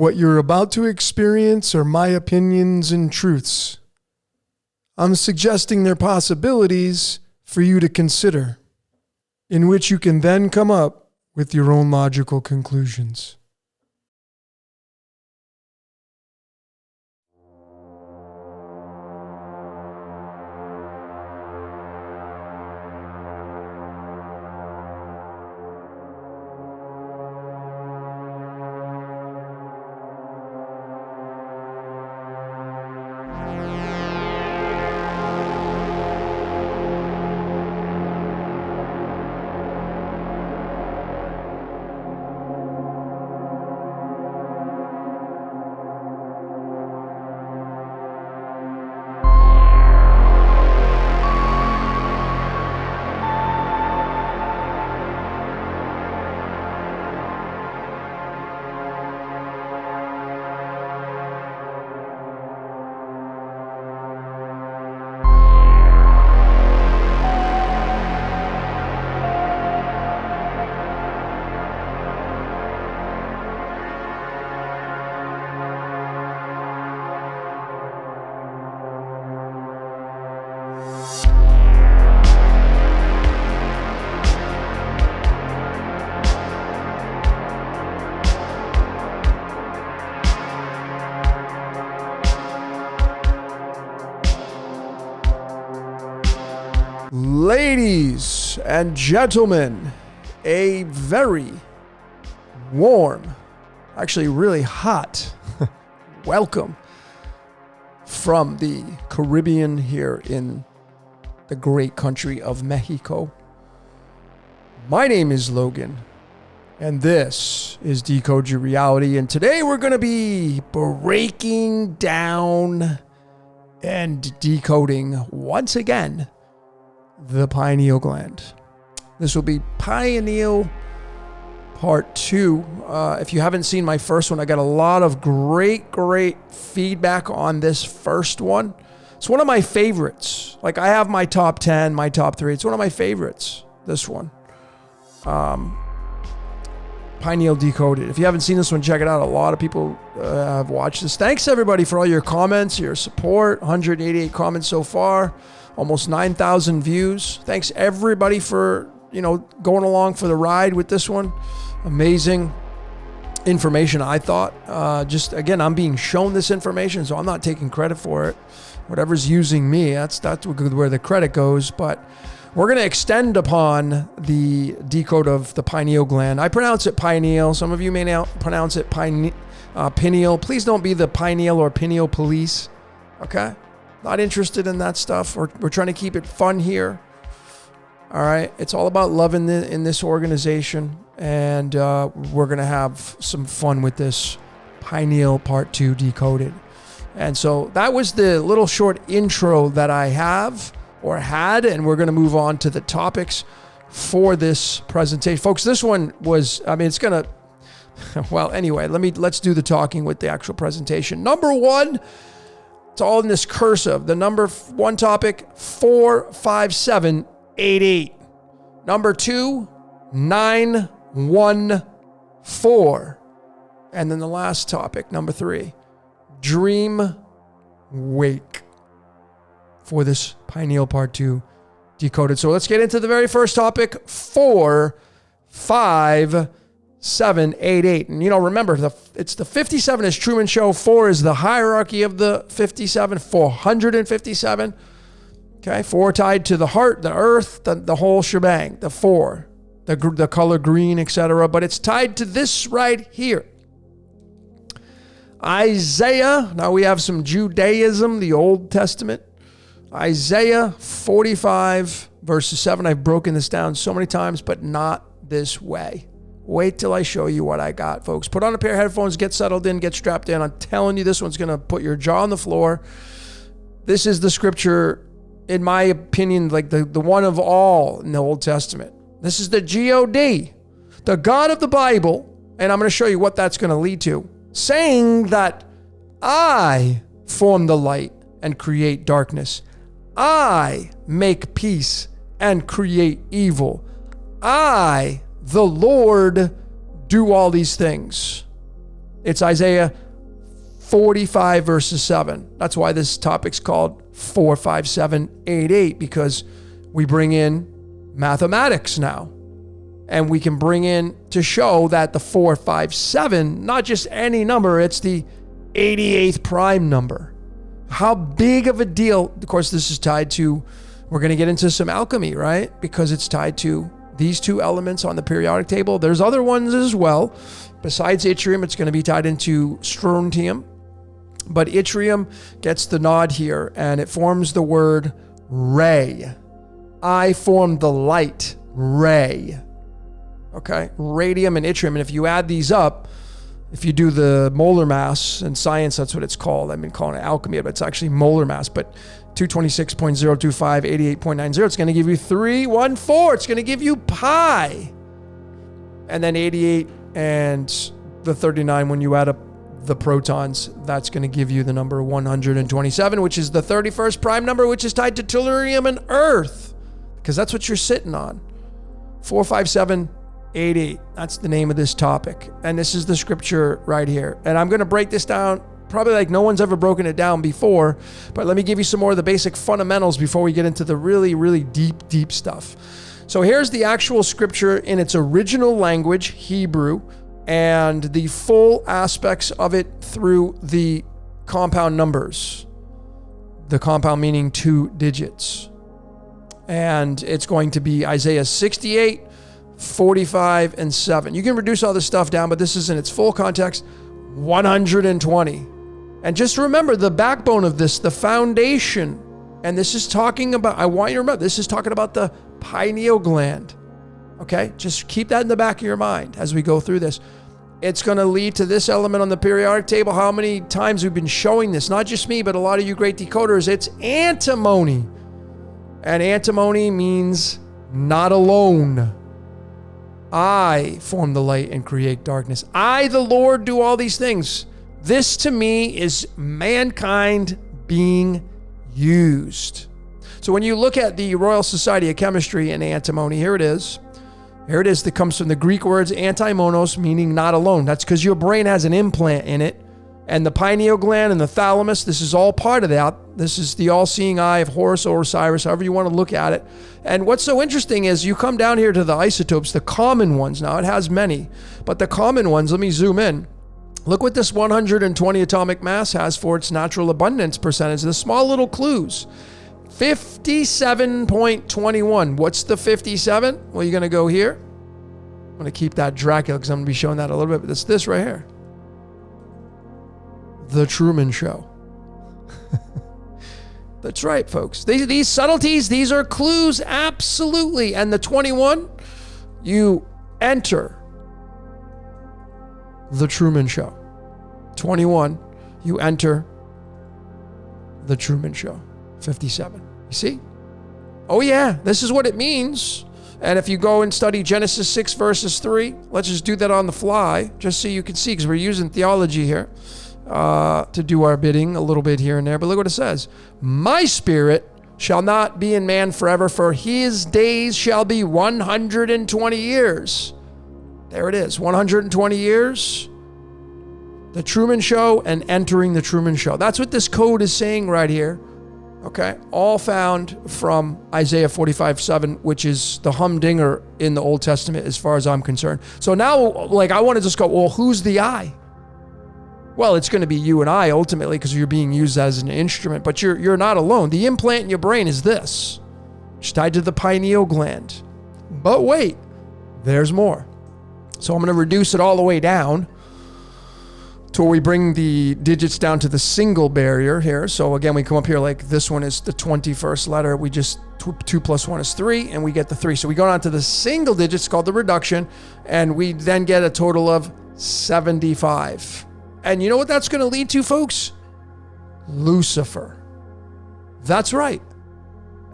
What you're about to experience are my opinions and truths. I'm suggesting they're possibilities for you to consider, in which you can then come up with your own logical conclusions. Ladies and gentlemen, a very warm, actually really hot welcome from the Caribbean here in the great country of Mexico. My name is Logan, and this is Decode Your Reality, and today we're going to be breaking down and decoding once again the pineal gland. This will be Pineal Part 2. If you haven't seen my first one, I got a lot of great feedback on this first one. It's one of my favorites. Like, I have my top 10, my top 3. It's one of my favorites, this one. Pineal Decoded. If you haven't seen this one, check it out. A lot of people have watched this. Thanks, everybody, for all your comments, your support. 188 comments so far. Almost 9,000 views. Thanks, everybody, for, going along for the ride with this one. Amazing information, I thought. Again, I'm being shown this information, so I'm not taking credit for it. Whatever's using me, that's where the credit goes. But we're going to extend upon the decode of the pineal gland. I pronounce it pineal. Some of you may now pronounce it pineal. Please don't be the pineal or pineal police, okay? Not interested in that stuff. We're trying to keep it fun here. All right. It's all about love in this organization. And we're going to have some fun with this Pineal Part 2 Decoded. And so that was the little short intro that I have or had. And we're going to move on to the topics for this presentation. Folks, this one was, it's going to, well, anyway, let's do the talking with the actual presentation. Number one, it's all in this cursive. The number one topic, 45788. Number 2, 914. And then the last topic, number 3, dream wake, for this Pineal Part 2 Decoded. So let's get into the very first topic, 45788. And remember, it's the 57 is Truman Show. 4 is the hierarchy of the 57, 457. Okay, 4 tied to the heart, the earth, the whole shebang, the 4, the color green, etc. But it's tied to this right here. Isaiah, now we have some Judaism, the Old Testament. Isaiah 45, verses 7. I've broken this down so many times, but not this way. Wait till I show you what I got, folks. Put on a pair of headphones, get settled in, get strapped in. I'm telling you, this one's going to put your jaw on the floor. This is the scripture, in my opinion, like the one of all in the Old Testament. This is the God, the God of the Bible, and I'm going to show you what that's going to lead to. Saying that I form the light and create darkness. I make peace and create evil. I, the Lord, do all these things. It's Isaiah 45 verses 7. That's why this topic's called 45788, because we bring in mathematics now. And we can bring in to show that the 457, not just any number, it's the 88th prime number. How big of a deal, of course, this is tied to, we're going to get into some alchemy, right? Because it's tied to these two elements on the periodic table. There's other ones as well. Besides yttrium, it's going to be tied into strontium. But yttrium gets the nod here, and it forms the word ray. I formed the light ray. Okay, radium and yttrium. And if you add these up, if you do the molar mass in science, that's what it's called. I've been calling it alchemy, but it's actually molar mass. But 226.025, 88.90, it's going to give you 314. It's going to give you pi. And then 88 and the 39, when you add up the protons, that's going to give you the number 127, which is the 31st prime number, which is tied to tellurium and earth, because that's what you're sitting on. 45788. That's the name of this topic. And this is the scripture right here. And I'm going to break this down probably like no one's ever broken it down before, but let me give you some more of the basic fundamentals before we get into the really, really deep stuff. So here's the actual scripture in its original language, Hebrew, and the full aspects of it through the compound numbers. The compound meaning 2 digits. And it's going to be Isaiah 68, 45, and 7. You can reduce all this stuff down, but this is in its full context, 120. And just remember the backbone of this, the foundation. And this is talking about, I want you to remember, this is talking about the pineal gland. Okay? Just keep that in the back of your mind as we go through this. It's going to lead to this element on the periodic table. How many times we've been showing this, not just me, but a lot of you great decoders, it's antimony. And antimony means not alone. I form the light and create darkness. I, the Lord, do all these things. This to me is mankind being used. So when you look at the Royal Society of Chemistry and antimony, here it is. Here it is. That comes from the Greek words antimonos, meaning not alone. That's because your brain has an implant in it. And the pineal gland and the thalamus, this is all part of that. This is the all-seeing eye of Horus or Osiris, however you want to look at it. And what's so interesting is you come down here to the isotopes, the common ones. Now, it has many, but the common ones, let me zoom in. Look what this 120 atomic mass has for its natural abundance percentage. The small little clues. 57.21. What's the 57? Well, you're going to go here. I'm going to keep that Dracula because I'm going to be showing that a little bit, but it's this right here. The Truman Show. That's right, folks. These subtleties, these are clues, absolutely. And the 21, you enter the Truman Show. 21, you enter the Truman Show. 57. You see? Oh yeah, this is what it means. And if you go and study Genesis 6 verses 3, let's just do that on the fly, just so you can see, because we're using theology here to do our bidding a little bit here and there. But look what it says. My spirit shall not be in man forever, for his days shall be 120 years. There it is, 120 years. The Truman Show and entering the Truman Show. That's what this code is saying right here. Okay, all found from Isaiah 45:7, which is the humdinger in the Old Testament as far as I'm concerned. So now, like, I want to just go, well, who's the I? Well, it's going to be you and I ultimately because you're being used as an instrument, but you're not alone. The implant in your brain is this. It's tied to the pineal gland. But wait, there's more. So I'm going to reduce it all the way down till we bring the digits down to the single barrier here. So again, we come up here like this one is the 21st letter. We just 2 plus 1 is 3, and we get the 3. So we go down to the single digits called the reduction, and we then get a total of 75. And you know what that's going to lead to, folks? Lucifer. That's right.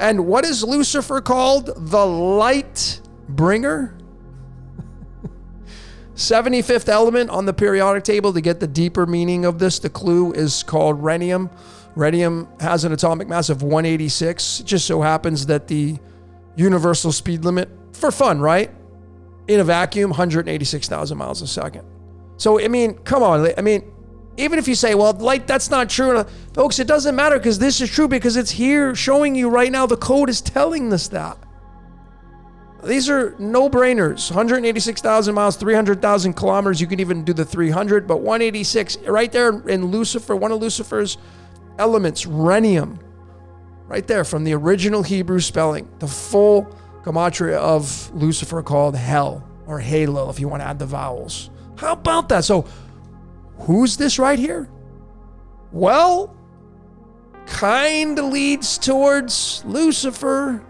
And what is Lucifer called? The light bringer. 75th element on the periodic table. To get the deeper meaning of this, the clue is called rhenium. Rhenium has an atomic mass of 186. It just so happens that the universal speed limit, for fun, right? In a vacuum, 186,000 miles a second. So, I mean, come on. I mean, even if you say, well, light, that's not true. Folks, it doesn't matter because this is true because it's here showing you right now. The code is telling us that. These are no-brainers. 186,000 miles, 300,000 kilometers. You can even do the 300, but 186 right there in Lucifer, one of Lucifer's elements, rhenium. Right there from the original Hebrew spelling, the full gematria of Lucifer called hell or Halel if you want to add the vowels. How about that? So who's this right here? Well, kind of leads towards Lucifer.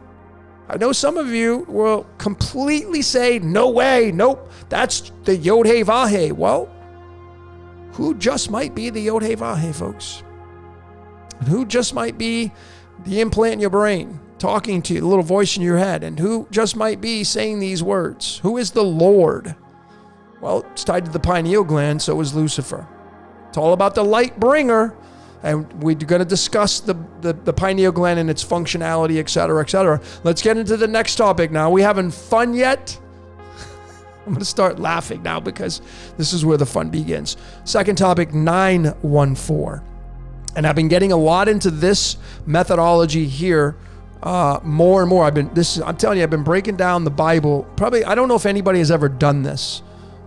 I know some of you will completely say, no way, nope, that's the Yod-Heh-Vah-Heh. Well, who just might be the Yod-Heh-Vah-Heh, folks? And who just might be the implant in your brain, talking to you, the little voice in your head? And who just might be saying these words? Who is the Lord? Well, it's tied to the pineal gland, so is Lucifer. It's all about the light bringer. And we're going to discuss the pineal gland and its functionality, et cetera, et cetera. Let's get into the next topic now. We having fun yet? I'm going to start laughing now because this is where the fun begins. Second topic, 914. And I've been getting a lot into this methodology here more and more. I'm telling you, I've been breaking down the Bible. Probably, I don't know if anybody has ever done this.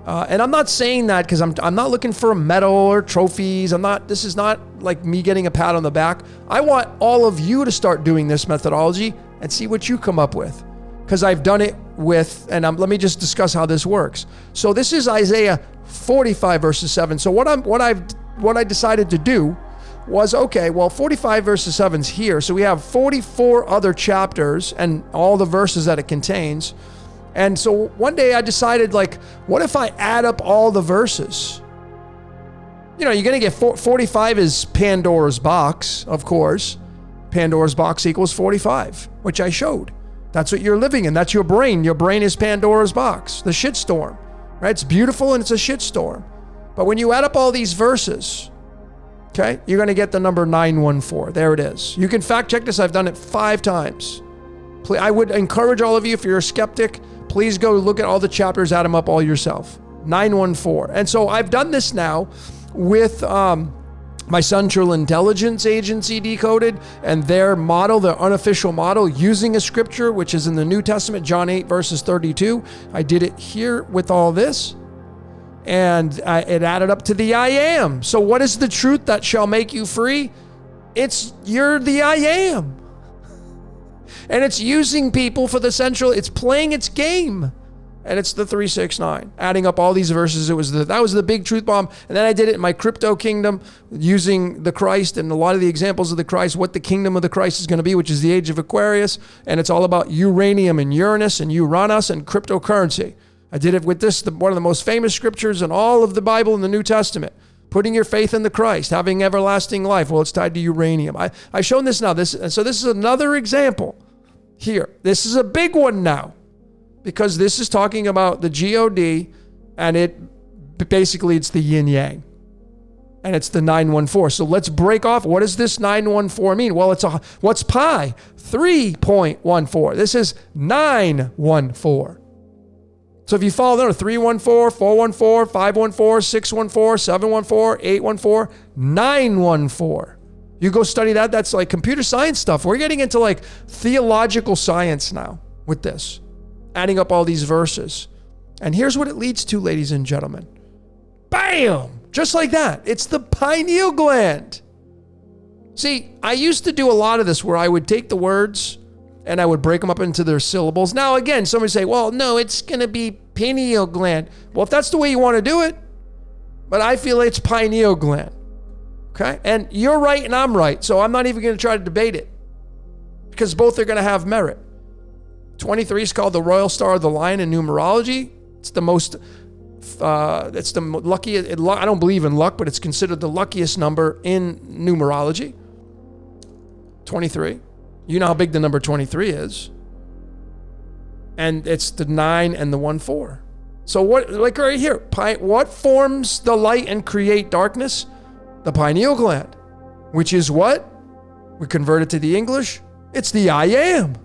And I'm not saying that because I'm not looking for a medal or trophies. This is not like me getting a pat on the back. I want all of you to start doing this methodology and see what you come up with. Because I've done it with, and let me just discuss how this works. So this is Isaiah 45 verses 7. So what I decided to do was, okay, well, 45 verses 7 is here. So we have 44 other chapters and all the verses that it contains. And so one day I decided, like, what if I add up all the verses? You know, you're going to get 45 is Pandora's box, of course. Pandora's box equals 45, which I showed. That's what you're living in. That's your brain. Your brain is Pandora's box, the shitstorm, right? It's beautiful and it's a shitstorm. But when you add up all these verses, okay, you're going to get the number 914. There it is. You can fact check this. I've done it 5 times. I would encourage all of you, if you're a skeptic, please go look at all the chapters, add them up all yourself. 914. And so I've done this now with my Central Intelligence Agency Decoded and their model, their unofficial model, using a scripture, which is in the New Testament, John 8 verses 32. I did it here with all this. And it added up to the I am. So what is the truth that shall make you free? You're the I am. And it's using people for the central, it's playing its game. And it's the 369. Adding up all these verses, that was the big truth bomb. And then I did it in my crypto kingdom using the Christ and a lot of the examples of the Christ, what the kingdom of the Christ is going to be, which is the age of Aquarius. And it's all about uranium and Uranus and Uranus and cryptocurrency. I did it with one of the most famous scriptures in all of the Bible in the New Testament. Putting your faith in the Christ, having everlasting life. Well, it's tied to uranium. I've shown this now. So this is another example here. This is a big one now because this is talking about the God, and it's the yin yang, and it's the 914. So let's break off. What does this 914 mean? Well, what's pi? 3.14. This is 914. So if you follow there, 314, 414, 514, 614, 714, 814, 914. You go study that. That's like computer science stuff. We're getting into like theological science now with this, adding up all these verses. And here's what it leads to, ladies and gentlemen. Bam! Just like that. It's the pineal gland. See, I used to do a lot of this where I would take the words and I would break them up into their syllables. Now, again, somebody say, well, no, it's going to be pineal gland. Well, if that's the way you want to do it, but I feel it's pineal gland. Okay? And you're right and I'm right. So I'm not even going to try to debate it because both are going to have merit. 23 is called the Royal Star of the Lion in numerology. It's the most, it's the luckiest. I don't believe in luck, but it's considered the luckiest number in numerology. 23. You know how big the number 23 is. And it's the 9 and the 14. So what, like right here, what forms the light and create darkness? The pineal gland, which is what? We convert it to the English. It's the I am.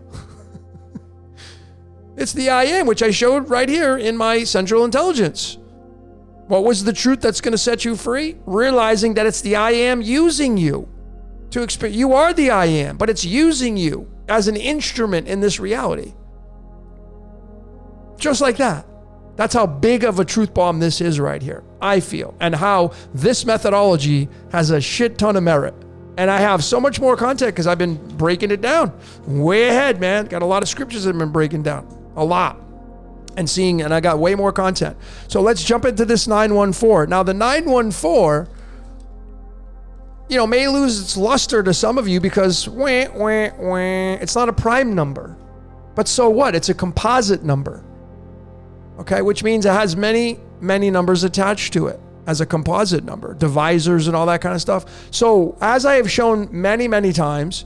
It's the I am, which I showed right here in my Central Intelligence. What was the truth that's going to set you free? Realizing that it's the I am using you to experience. You are the I am, but it's using you as an instrument in this reality. Just like that. That's how big of a truth bomb this is right here, I feel, and how this methodology has a shit ton of merit. And I have so much more content because I've been breaking it down way ahead, man. Got a lot of scriptures that I've been breaking down, a lot, and I got way more content. So let's jump into this 914. Now the 914, may lose its luster to some of you because it's not a prime number. But so what? It's a composite number. Okay, which means it has many, many numbers attached to it as a composite number, divisors and all that kind of stuff. So as I have shown many, many times,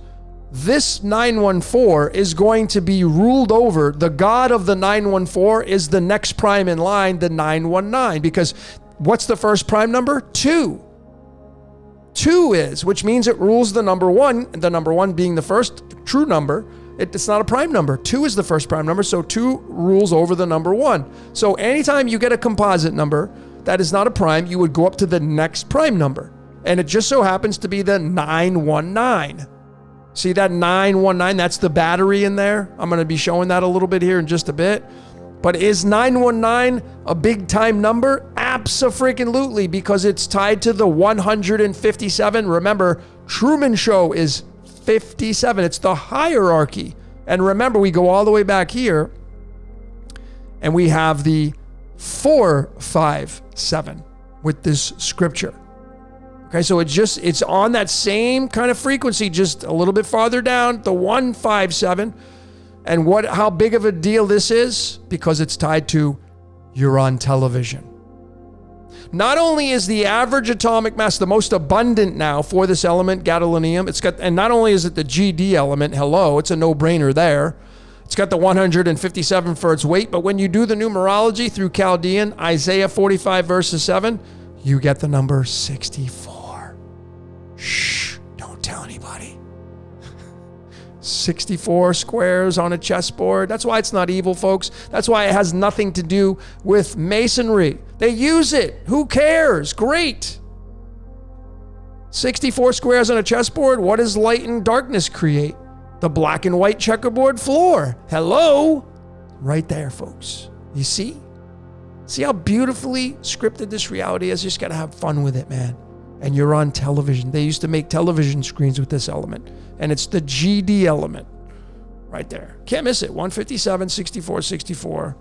this 914 is going to be ruled over. The God of the 914 is the next prime in line, the 919, because what's the first prime number? 2. 2 is, which means it rules the number 1, the number 1 being the first true number. It's not a prime number. 2 is the first prime number, so 2 rules over the number 1. So anytime you get a composite number that is not a prime, you would go up to the next prime number. And it just so happens to be the 919. See that 919? That's the battery in there. I'm going to be showing that a little bit here in just a bit. But is 919 a big time number? Abso-freaking-lutely, because it's tied to the 157. Remember, Truman Show is 57. It's the hierarchy. And remember, we go all the way back here and we have the 457 with this scripture. Okay, so it's on that same kind of frequency, just a little bit farther down, the 157. And how big of a deal this is? Because it's tied to you're on television. Not only is the average atomic mass the most abundant now for this element, gadolinium, and not only is it the GD element, it's a no-brainer there. It's got the 157 for its weight, but when you do the numerology through Chaldean, Isaiah 45 verses 7, you get the number 64. Shh, don't tell anybody. 64 squares on a chessboard. That's why it's not evil, folks. That's why it has nothing to do with masonry. They use it. Who cares? Great. 64 squares on a chessboard. What does light and darkness create? The black and white checkerboard floor. Hello? Right there, folks. You see? See how beautifully scripted this reality is? You just got to have fun with it, man. And you're on television. They used to make television screens with this element. And it's the GD element right there. Can't miss it. 157, 64, 64,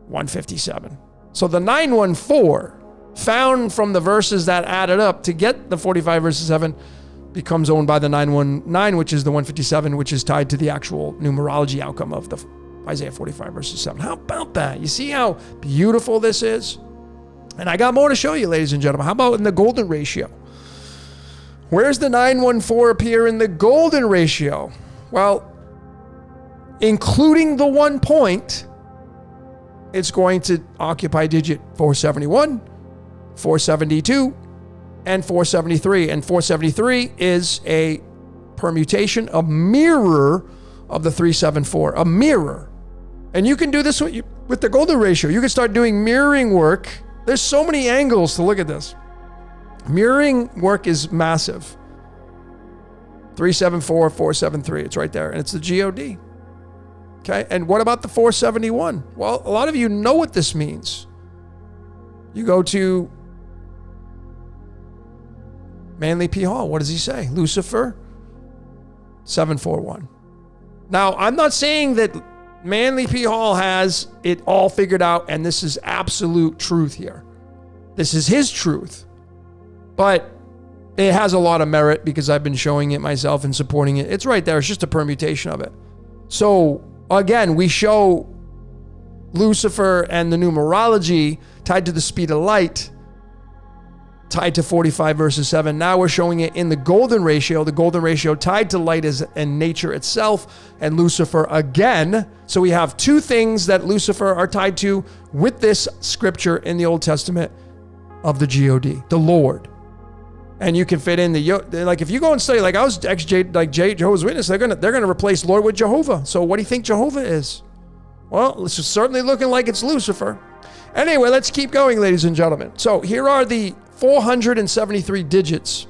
157. So the 914, found from the verses that added up to get the 45 verses 7, becomes owned by the 919, which is the 157, which is tied to the actual numerology outcome of the Isaiah 45 verses 7. How about that? You see how beautiful this is? And I got more to show you, ladies and gentlemen. How about in the golden ratio? Where's the 914 appear in the golden ratio? Well, including the 1 point, it's going to occupy digit 471, 472, and 473. And 473 is a permutation, a mirror of the 374, a mirror. And you can do this with the golden ratio. You can start doing mirroring work. There's so many angles to look at this. Mirroring work is massive. 374, 473, it's right there. And it's the GOD. Okay, and what about the 471? Well, a lot of you know what this means. You go to Manly P. Hall. What does he say? Lucifer, 741. Now, I'm not saying that Manly P. Hall has it all figured out, and this is absolute truth here. This is his truth. But it has a lot of merit because I've been showing it myself and supporting it. It's right there. It's just a permutation of it. So, again, we show Lucifer and the numerology tied to the speed of light, tied to 45 verses 7. Now we're showing it in the golden ratio tied to light and nature itself, and Lucifer again. So we have two things that Lucifer are tied to with this scripture in the Old Testament of the God, the Lord. And you can fit in like if you go and study, like I was Jehovah's Witness, they're gonna replace Lord with Jehovah. So what do you think Jehovah is? Well, it's certainly looking like it's Lucifer. Anyway, let's keep going, ladies and gentlemen. So here are the 473 digits.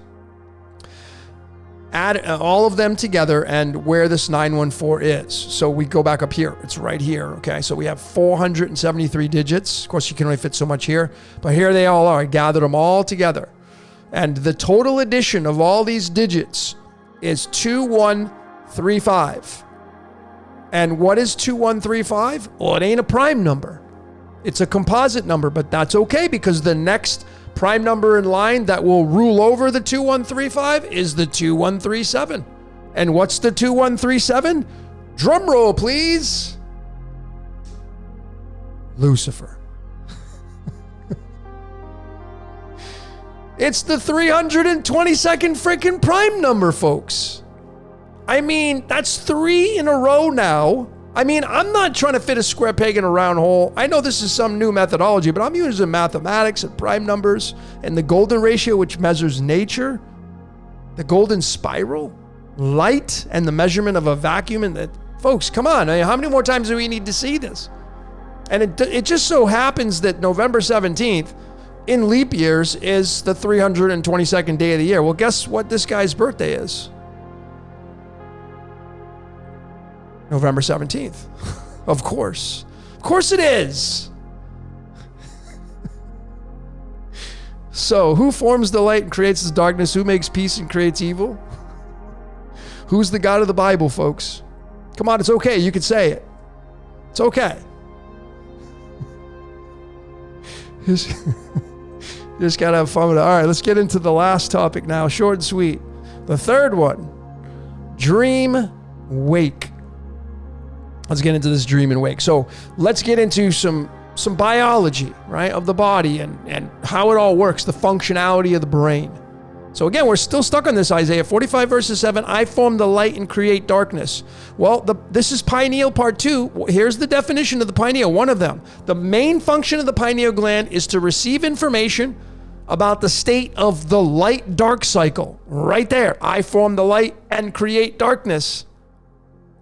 Add all of them together and where this 914 is. So we go back up here. It's right here. Okay. So we have 473 digits. Of course, you can only fit so much here, but here they all are. I gathered them all together. And the total addition of all these digits is 2135. And what is 2135? Well, it ain't a prime number. It's a composite number, but that's okay because the next prime number in line that will rule over the 2135 is the 2137. And what's the 2137? Drum roll, please. Lucifer. It's the 322nd freaking prime number, folks. I mean, that's 3 in a row now. I mean, I'm not trying to fit a square peg in a round hole. I know this is some new methodology, but I'm using mathematics and prime numbers and the golden ratio, which measures nature, the golden spiral, light, and the measurement of a vacuum. And that, folks, come on. How many more times do we need to see this? And it just so happens that November 17th in leap years is the 322nd day of the year. Well, guess what this guy's birthday is? November 17th. Of course. Of course it is. So, who forms the light and creates the darkness? Who makes peace and creates evil? Who's the God of the Bible, folks? Come on, it's okay. You can say it. It's okay. Just gotta have fun with it. All right, let's get into the last topic now. Short and sweet. The third one. Dream wake. Let's get into this dream and wake. So let's get into some biology, right, of the body and how it all works, the functionality of the brain. So again, we're still stuck on this Isaiah 45 verses 7. I form the light and create darkness. Well, this is pineal part 2. Here's the definition of the pineal, one of them. The main function of the pineal gland is to receive information about the state of the light-dark cycle. Right there. I form the light and create darkness.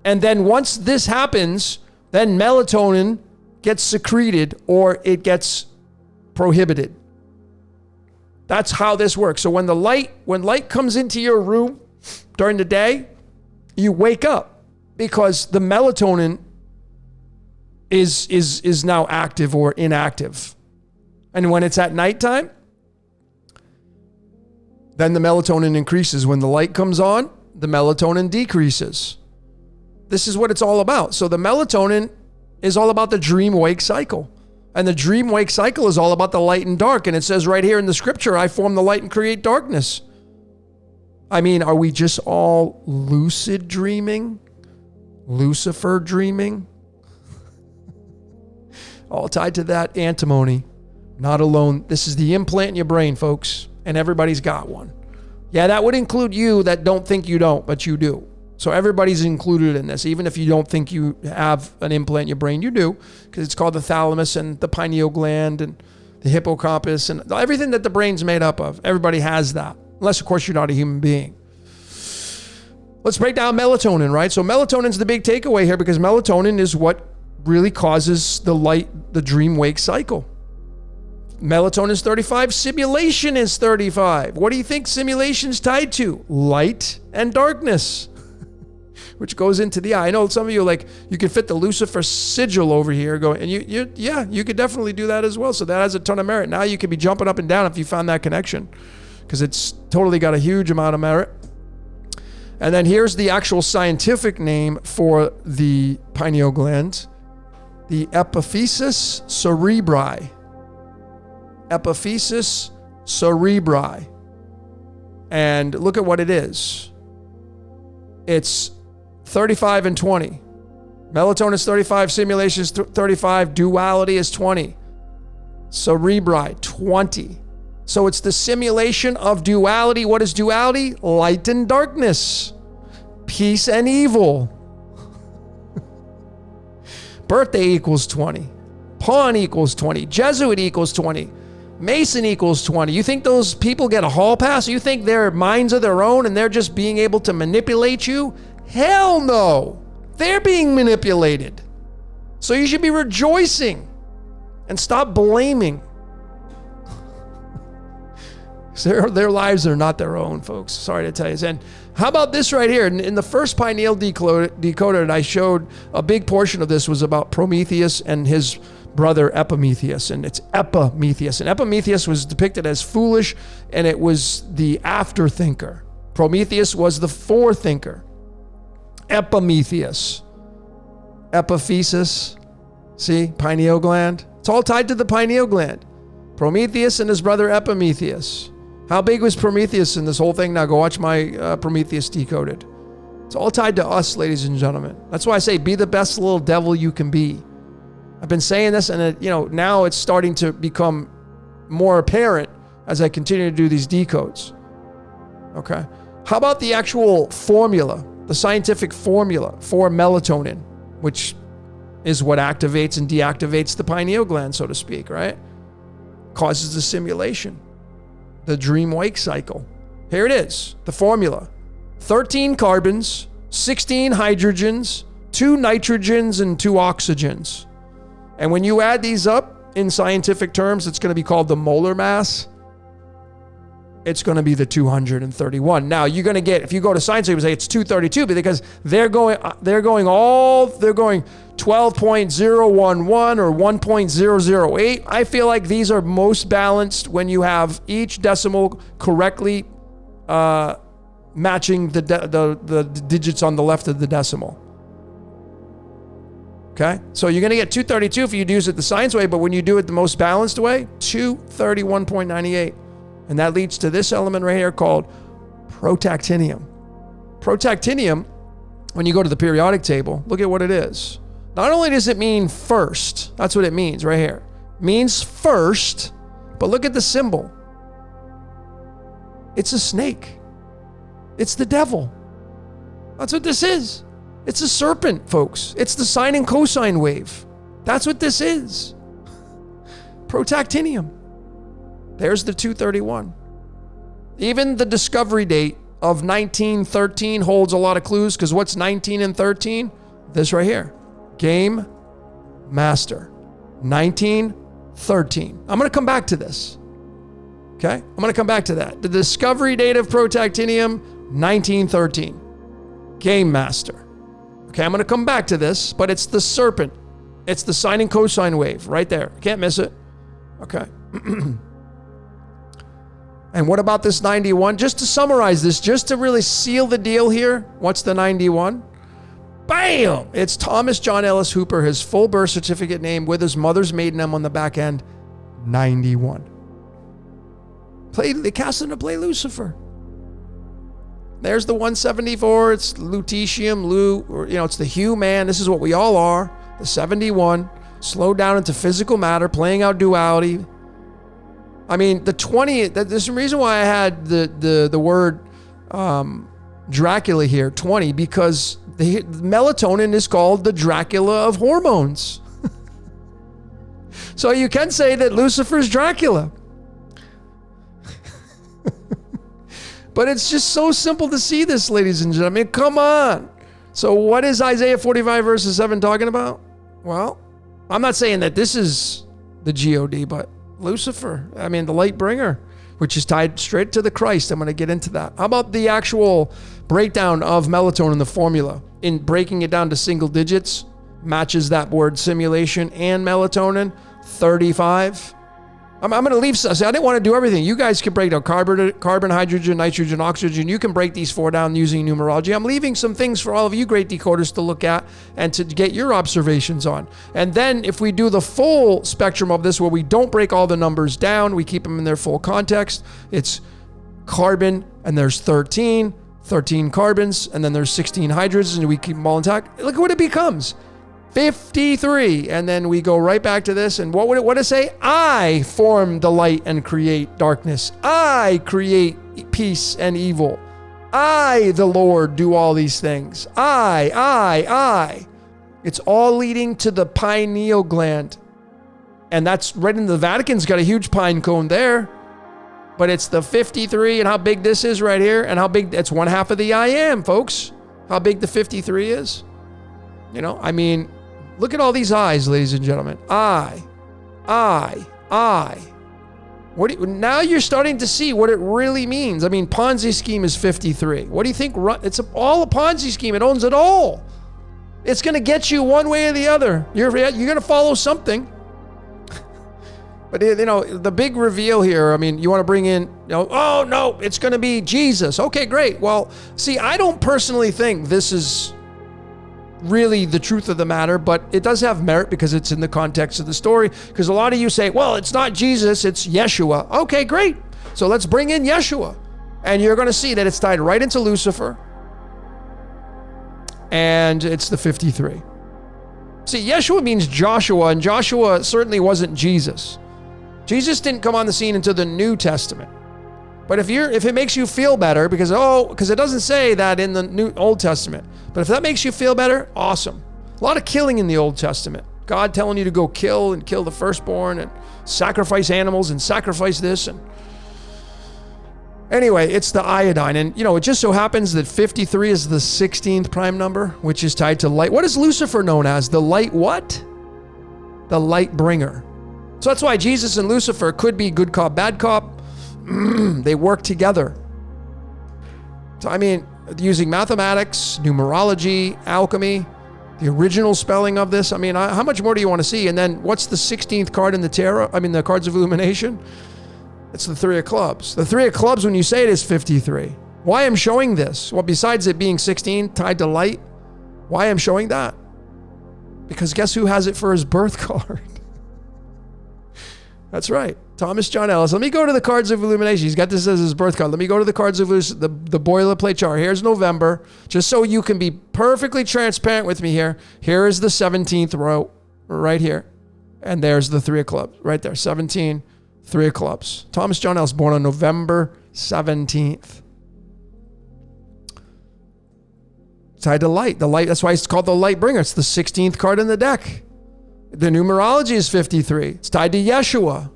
And then once this happens, then melatonin gets secreted or it gets prohibited. That's how this works. So when light comes into your room during the day, you wake up because the melatonin is now active or inactive. And when it's at nighttime, then the melatonin increases. When the light comes on, the melatonin decreases. This is what it's all about. So the melatonin is all about the dream-wake cycle. And the dream-wake cycle is all about the light and dark. And it says right here in the scripture, I form the light and create darkness. I mean, are we just all lucid dreaming? Lucifer dreaming? All tied to that antimony. Not alone. This is the implant in your brain, folks. And everybody's got one. Yeah, that would include you that don't think you don't, but you do. So everybody's included in this. Even if you don't think you have an implant in your brain, you do, because it's called the thalamus and the pineal gland and the hippocampus and everything that the brain's made up of. Everybody has that, unless, of course, you're not a human being. Let's break down melatonin, right? So melatonin's the big takeaway here because melatonin is what really causes the dream-wake cycle. Melatonin is 35. Simulation is 35. What do you think simulation's tied to? Light and darkness. Which goes into the eye. I know some of you like, you can fit the Lucifer sigil over here going, and you could definitely do that as well. So that has a ton of merit. Now you could be jumping up and down if you found that connection because it's totally got a huge amount of merit. And then here's the actual scientific name for the pineal gland, the epiphysis cerebri. Epiphysis cerebri. And look at what it is. It's 35 and 20. Melatonin is 35, simulation is 35, duality is 20. Cerebri, 20. So it's the simulation of duality. What is duality? Light and darkness. Peace and evil. Birthday equals 20. Pawn equals 20. Jesuit equals 20. Mason equals 20. You think those people get a hall pass? You think their minds are their own and they're just being able to manipulate you? Hell no. They're being manipulated. So you should be rejoicing And stop blaming. Their lives are not their own, folks. Sorry to tell you. And how about this right here? In the first Pineal Decoded, I showed a big portion of this was about Prometheus and his brother Epimetheus, and it's Epimetheus. And Epimetheus was depicted as foolish, and it was the afterthinker. Prometheus was the forethinker. Epimetheus. Epiphysis. See? Pineal gland. It's all tied to the pineal gland. Prometheus and his brother Epimetheus. How big was Prometheus in this whole thing? Now go watch my Prometheus Decoded. It's all tied to us, ladies and gentlemen. That's why I say be the best little devil you can be. I've been saying this, and now it's starting to become more apparent as I continue to do these decodes. Okay. How about the actual formula, the scientific formula for melatonin, which is what activates and deactivates the pineal gland, so to speak, right? Causes the simulation, the dream-wake cycle. Here it is, the formula. 13 carbons, 16 hydrogens, 2 nitrogens, and 2 oxygens. And when you add these up in scientific terms, it's going to be called the molar mass. It's going to be the 231. Now you're going to get, if you go to science, you say it's 232 because they're going 12.011 or 1.008. I feel like these are most balanced when you have each decimal correctly matching the digits on the left of the decimal. Okay, so you're going to get 232 if you use it the science way, but when you do it the most balanced way, 231.98. And that leads to this element right here called protactinium. Protactinium, when you go to the periodic table, look at what it is. Not only does it mean first, that's what it means right here. It means first, but look at the symbol. It's a snake. It's the devil. That's what this is. It's a serpent, folks. It's the sine and cosine wave. That's what this is. Protactinium. There's the 231. Even the discovery date of 1913 holds a lot of clues, because what's 19 and 13? This right here. Game Master. 1913. I'm going to come back to this. Okay? I'm going to come back to that. The discovery date of protactinium, 1913. Game Master. Okay, I'm going to come back to this, but it's the serpent. It's the sine and cosine wave right there. Can't miss it. Okay. And what about this 91? Just to summarize this, just to really seal the deal here, what's the 91? Bam! It's Thomas John Ellis Hooper, his full birth certificate name with his mother's maiden name on the back end, 91. They cast him to play Lucifer. There's the 174. It's lutetium, it's the human. This is what we all are. The 71, slowed down into physical matter, playing out duality. I mean, the 20, there's some reason why I had the word Dracula here, 20, because the melatonin is called the Dracula of hormones. So you can say that Lucifer's Dracula. But it's just so simple to see this, ladies and gentlemen. Come on. So what is Isaiah 45 verses 7 talking about? Well, I'm not saying that this is the God, but Lucifer, the light bringer, which is tied straight to the Christ. I'm going to get into that. How about the actual breakdown of melatonin, the formula? In breaking it down to single digits, matches that word simulation and melatonin, 35. I'm going to leave. I didn't want to do everything. You guys can break down carbon, hydrogen, nitrogen, oxygen. You can break these 4 down using numerology. I'm leaving some things for all of you great decoders to look at and to get your observations on. And then if we do the full spectrum of this, where we don't break all the numbers down, we keep them in their full context. It's carbon, and there's 13 carbons, and then there's 16 hydrogens, and we keep them all intact. Look at what it becomes. 53. And then we go right back to this. And what did it say? I form the light and create darkness. I create peace and evil. I, the Lord, do all these things. I. It's all leading to the pineal gland. And that's right in the Vatican's got a huge pine cone there. But it's the 53, and how big this is right here, and how big, it's 1/2 of the I am, folks. How big the 53 is. Look at all these eyes, ladies and gentlemen. I. I. Now you're starting to see what it really means. I mean, Ponzi scheme is 53. What do you think? It's all a Ponzi scheme. It owns it all. It's going to get you one way or the other. You're going to follow something. But, the big reveal here, I mean, you want to bring in, oh, no, it's going to be Jesus. Okay, great. Well, see, I don't personally think this is really the truth of the matter, but it does have merit because it's in the context of the story. Because a lot of you say, well, it's not Jesus, it's Yeshua. Okay, great. So let's bring in Yeshua. And you're going to see that it's tied right into Lucifer. And it's the 53. See, Yeshua means Joshua, and Joshua certainly wasn't Jesus. Jesus didn't come on the scene until the New Testament. But if it makes you feel better, because it doesn't say that in the Old Testament. But if that makes you feel better, awesome. A lot of killing in the Old Testament. God telling you to go kill the firstborn and sacrifice animals and sacrifice this. And anyway, it's the iodine. And, it just so happens that 53 is the 16th prime number, which is tied to light. What is Lucifer known as? The light what? The light bringer. So that's why Jesus and Lucifer could be good cop, bad cop. They work together. So, I mean, using mathematics, numerology, alchemy, the original spelling of this. I mean, how much more do you want to see? And then what's the 16th card in the tarot? I mean, the cards of illumination? It's the 3 of clubs. The 3 of clubs, when you say it, is 53. Why I'm showing this? Well, besides it being 16 tied to light, why I'm showing that? Because guess who has it for his birth card? That's right. Thomas John Ellis. Let me go to the cards of illumination. He's got this as his birth card. Let me go to the cards of the boilerplate chart. Here's November, just so you can be perfectly transparent with me here. Here is the 17th row right here. And there's the 3 of clubs right there. 17, 3 of clubs. Thomas John Ellis, born on November 17th. Tied to light. The light. That's why it's called the light bringer. It's the 16th card in the deck. The numerology is 53. It's tied to Yeshua.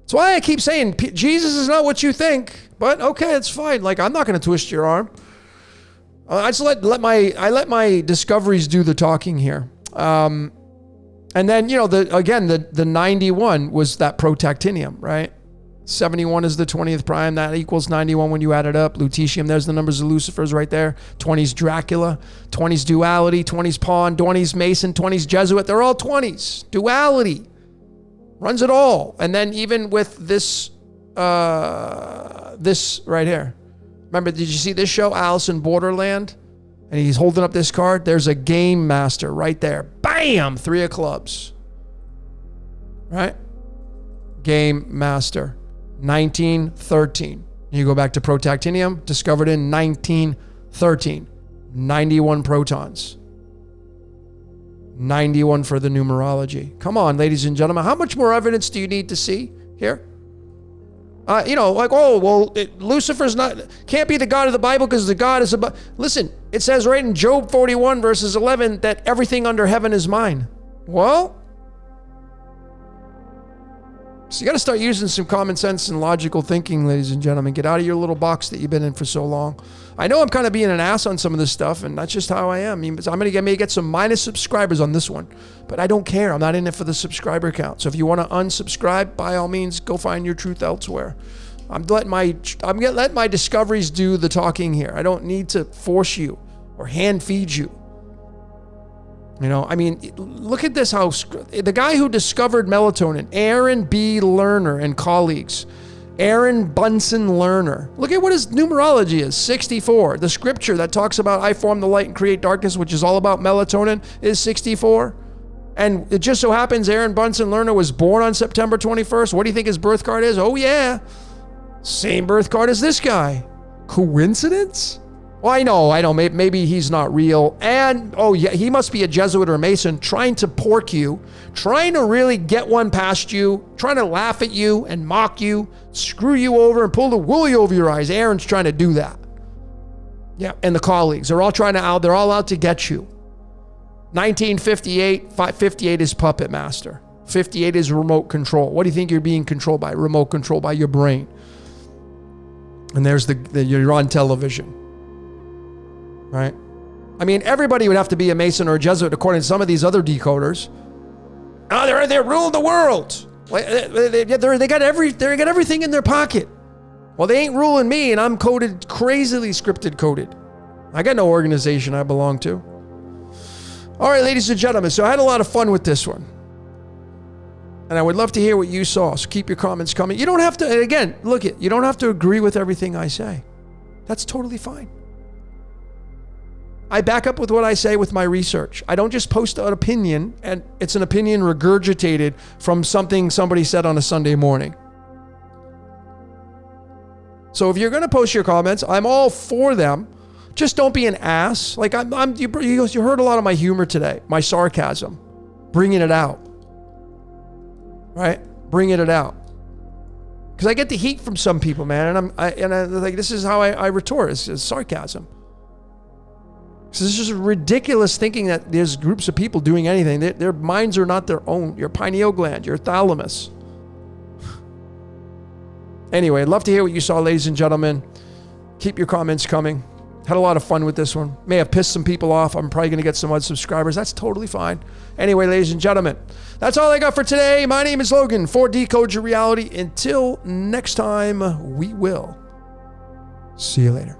That's why I keep saying Jesus is not what you think, but okay, it's fine. Like, I'm not going to twist your arm. I just let my discoveries do the talking here. And then, the 91 was that protactinium, right? 71 is the 20th prime. That equals 91 when you add it up. Lutetium, there's the numbers of Lucifer's right there. 20's Dracula, 20's duality, 20's pawn, 20's Mason, 20's Jesuit. They're all 20s. Duality runs it all. And then even with this right here. Remember, did you see this show, Alice in Borderland? And he's holding up this card. There's a game master right there. Bam! 3 of clubs. Right? Game master. 1913. You go back to protactinium, discovered in 1913. 91 protons. 91 for the numerology. Come on, ladies and gentlemen. How much more evidence do you need to see here? Lucifer's can't be the God of the Bible because the God is above. Listen, it says right in Job 41 verses 11 that everything under heaven is mine. Well, so you got to start using some common sense and logical thinking, ladies and gentlemen. Get out of your little box that you've been in for so long. I know I'm kind of being an ass on some of this stuff, and that's just how I am. I'm going to may get some minus subscribers on this one, but I don't care. I'm not in it for the subscriber count. So if you want to unsubscribe, by all means, go find your truth elsewhere. I'm going to let my discoveries do the talking here. I don't need to force you or hand feed you. Look at this. How the guy who discovered melatonin, Aaron B. Lerner and colleagues, Aaron Bunsen Lerner. Look at what his numerology is, 64. The scripture that talks about I form the light and create darkness, which is all about melatonin, is 64. And it just so happens Aaron Bunsen Lerner was born on September 21st. What do you think his birth card is? Oh, yeah. Same birth card as this guy. Coincidence? Well, I know. Maybe he's not real. And, oh yeah, he must be a Jesuit or a Mason trying to pork you, trying to really get one past you, trying to laugh at you and mock you, screw you over and pull the woolly over your eyes. Aaron's trying to do that. Yeah, and the colleagues, they're all out to get you. 1958, 58 is puppet master. 58 is remote control. What do you think you're being controlled by? Remote control by your brain. And there's you're on television. Right? I mean, everybody would have to be a Mason or a Jesuit according to some of these other decoders. Oh, they're ruling the world. They got everything in their pocket. Well, they ain't ruling me, and I'm coded, crazily scripted coded. I got no organization I belong to. All right, ladies and gentlemen, so I had a lot of fun with this one. And I would love to hear what you saw, so keep your comments coming. You don't have to, and again, you don't have to agree with everything I say. That's totally fine. I back up with what I say with my research. I don't just post an opinion, and it's an opinion regurgitated from something somebody said on a Sunday morning. So if you're going to post your comments, I'm all for them. Just don't be an ass. Like you heard a lot of my humor today, my sarcasm, bringing it out. Right? Bringing it out. Because I get the heat from some people, man, and I like, this is how I retort. It's sarcasm. So this is ridiculous thinking that there's groups of people doing anything. Their minds are not their own. Your pineal gland, your thalamus. Anyway, I'd love to hear what you saw, ladies and gentlemen. Keep your comments coming. Had a lot of fun with this one. May have pissed some people off. I'm probably going to get some unsubscribers. That's totally fine. Anyway, ladies and gentlemen, that's all I got for today. My name is Logan for Decode Your Reality. Until next time, we will see you later.